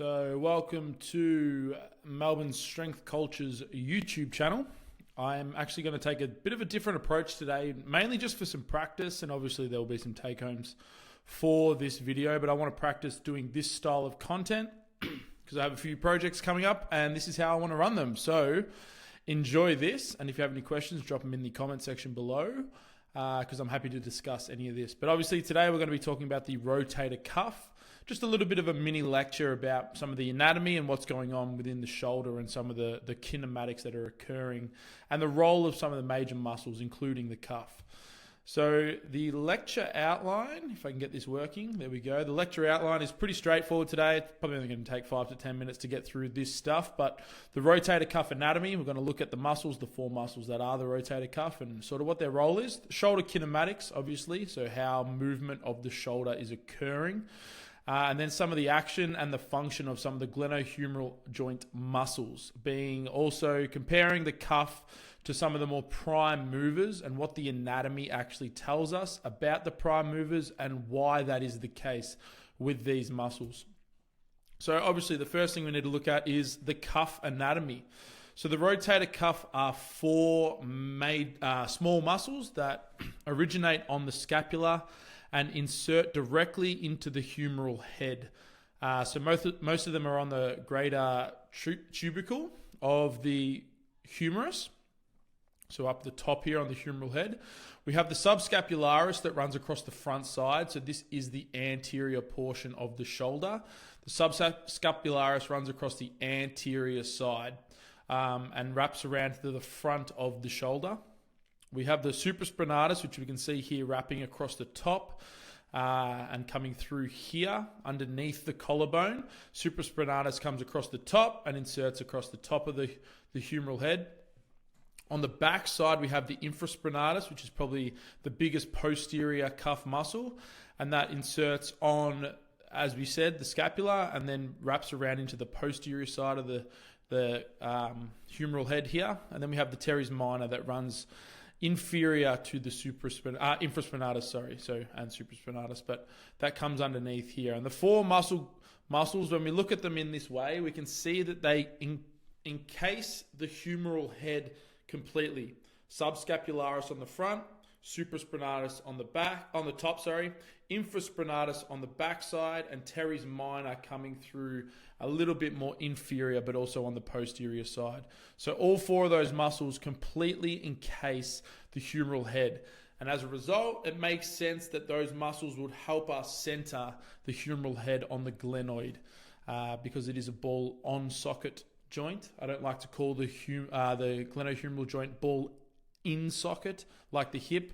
So welcome to Melbourne Strength Culture's YouTube channel. I'm actually going to take a bit of a different approach today, mainly just for some practice, and obviously there will be some take-homes for this video, but I want to practice doing this style of content because I have a few projects coming up and this is how I want to run them. So enjoy this, and if you have any questions, drop them in the comment section below because I'm happy to discuss any of this. But obviously today we're going to be talking about the rotator cuff. Just a little bit of a mini lecture about some of the anatomy and what's going on within the shoulder and some of the kinematics that are occurring and the role of some of the major muscles, including the cuff. So the lecture outline, if I can get this working, there we go. The lecture outline is pretty straightforward today. It's probably only going to take 5 to 10 minutes to get through this stuff, but the rotator cuff anatomy, we're going to look at the muscles, the 4 muscles that are the rotator cuff and sort of what their role is. Shoulder kinematics, obviously, so how movement of the shoulder is occurring. And then some of the action and the function of some of the glenohumeral joint muscles, being also comparing the cuff to some of the more prime movers and what the anatomy actually tells us about the prime movers and why that is the case with these muscles. So obviously the first thing we need to look at is the cuff anatomy. So the rotator cuff are 4 small muscles that originate on the scapula and insert directly into the humeral head. So most of them are on the greater tubercle of the humerus. So up the top here on the humeral head. We have the subscapularis that runs across the front side. So this is the anterior portion of the shoulder. The subscapularis runs across the anterior side and wraps around to the front of the shoulder. We have the supraspinatus, which we can see here wrapping across the top and coming through here underneath the collarbone. Supraspinatus comes across the top and inserts across the top of the humeral head. On the back side, we have the infraspinatus, which is probably the biggest posterior cuff muscle, and that inserts on, as we said, the scapula and then wraps around into the posterior side of the humeral head here. And then we have the teres minor that runs inferior to the infraspinatus, and supraspinatus, but that comes underneath here. And the 4 muscles, when we look at them in this way, we can see that they encase the humeral head completely. Subscapularis on the front, supraspinatus on the top, infraspinatus on the back side, and teres minor coming through a little bit more inferior, but also on the posterior side. So all 4 of those muscles completely encase the humeral head. And as a result, it makes sense that those muscles would help us center the humeral head on the glenoid because it is a ball on socket joint. I don't like to call the glenohumeral joint ball in socket like the hip,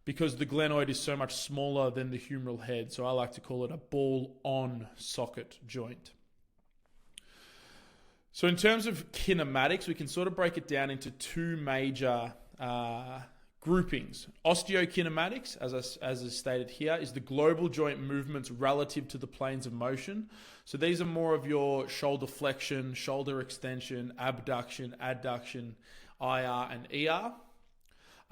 because the glenoid is so much smaller than the humeral head. So I like to call it a ball on socket joint. So in terms of kinematics, we can sort of break it down into 2 major groupings. Osteokinematics, as is stated here, is the global joint movements relative to the planes of motion. So these are more of your shoulder flexion, shoulder extension, abduction, adduction, IR and ER.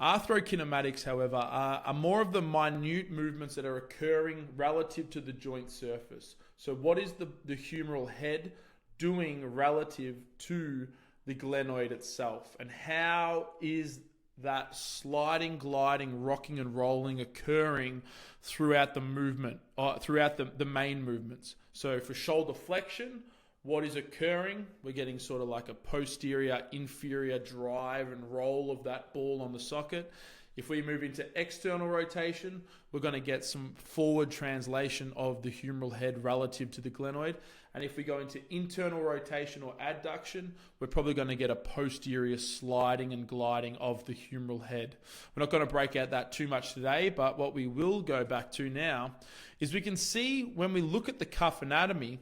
Arthrokinematics, however, are more of the minute movements that are occurring relative to the joint surface. So what is the humeral head doing relative to the glenoid itself? And how is that sliding, gliding, rocking and rolling occurring throughout the movement, throughout the main movements? So for shoulder flexion, what is occurring? We're getting sort of like a posterior, inferior drive and roll of that ball on the socket. If we move into external rotation, we're going to get some forward translation of the humeral head relative to the glenoid. And if we go into internal rotation or adduction, we're probably going to get a posterior sliding and gliding of the humeral head. We're not going to break out that too much today, but what we will go back to now is we can see when we look at the cuff anatomy,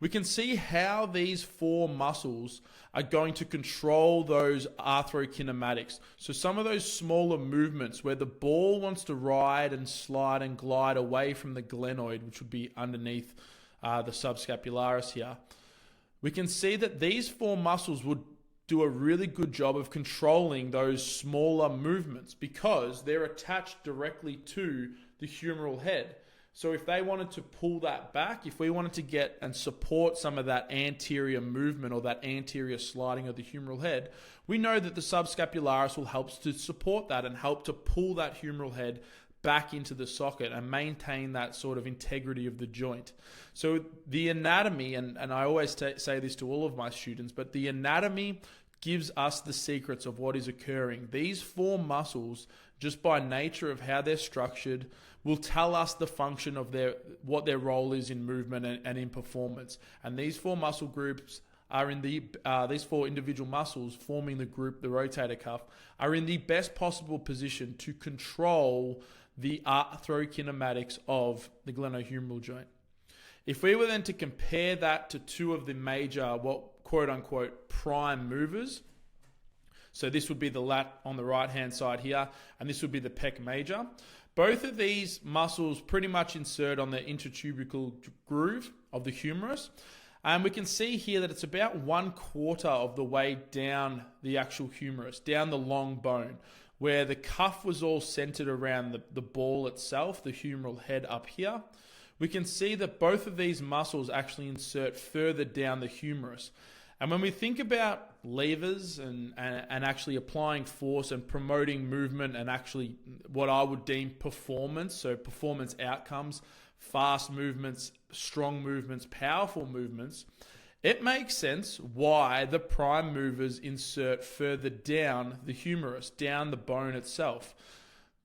we can see how these 4 muscles are going to control those arthrokinematics. So some of those smaller movements where the ball wants to ride and slide and glide away from the glenoid, which would be underneath the subscapularis here, we can see that these 4 muscles would do a really good job of controlling those smaller movements because they're attached directly to the humeral head. So if they wanted to pull that back, if we wanted to get and support some of that anterior movement or that anterior sliding of the humeral head, we know that the subscapularis will help to support that and help to pull that humeral head back into the socket and maintain that sort of integrity of the joint. So the anatomy, and I always say this to all of my students, but the anatomy gives us the secrets of what is occurring. These four muscles, just by nature of how they're structured, will tell us the function of what their role is in movement and in performance. And these four muscle groups are in these four individual muscles forming the group, the rotator cuff, are in the best possible position to control the arthrokinematics of the glenohumeral joint. If we were then to compare that to two of the major, what quote unquote prime movers, so this would be the lat on the right hand side here, and this would be the pec major. Both of these muscles pretty much insert on the intertubercle groove of the humerus. And we can see here that it's about 1/4 of the way down the actual humerus, down the long bone, where the cuff was all centered around the ball itself, the humeral head up here. We can see that both of these muscles actually insert further down the humerus. And when we think about levers and actually applying force and promoting movement and actually what I would deem performance, so performance outcomes, fast movements, strong movements, powerful movements, it makes sense why the prime movers insert further down the humerus, down the bone itself.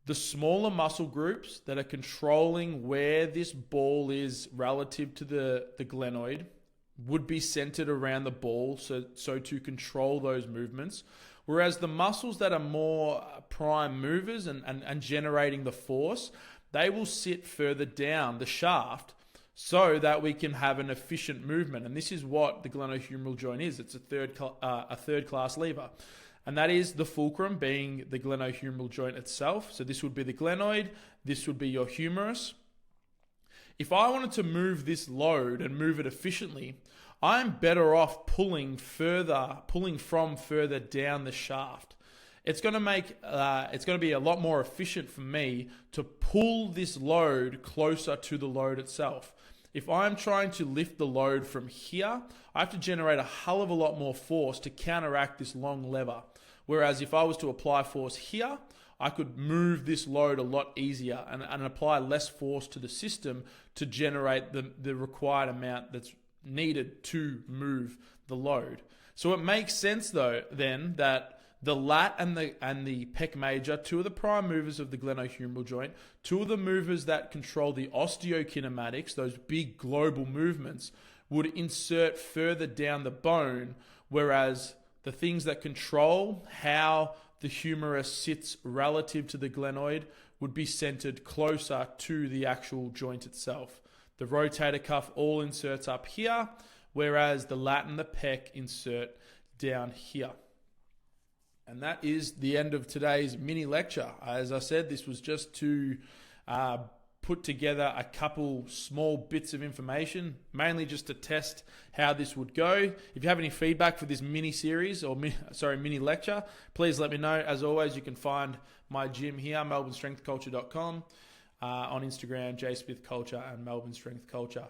The smaller muscle groups that are controlling where this ball is relative to the glenoid would be centered around the ball, so to control those movements. Whereas the muscles that are more prime movers and generating the force, they will sit further down the shaft so that we can have an efficient movement. And this is what the glenohumeral joint is. It's a third class lever. And that is the fulcrum being the glenohumeral joint itself. So this would be the glenoid, this would be your humerus. If I wanted to move this load and move it efficiently, I'm better off pulling from further down the shaft. It's going to be a lot more efficient for me to pull this load closer to the load itself. If I'm trying to lift the load from here, I have to generate a hell of a lot more force to counteract this long lever. Whereas if I was to apply force here, I could move this load a lot easier and apply less force to the system to generate the required amount that's needed to move the load. So it makes sense though then that the lat and the pec major, two of the prime movers of the glenohumeral joint, two of the movers that control the osteokinematics, those big global movements, would insert further down the bone, whereas the things that control how the humerus sits relative to the glenoid would be centered closer to the actual joint itself. The rotator cuff all inserts up here, whereas the lat and the pec insert down here. And that is the end of today's mini lecture. As I said, this was just to put together a couple small bits of information, mainly just to test how this would go. If you have any feedback for this mini series or mini lecture, please let me know. As always, you can find my gym here, melbournestrengthculture.com, on Instagram, jsmithculture and Melbourne Strength Culture.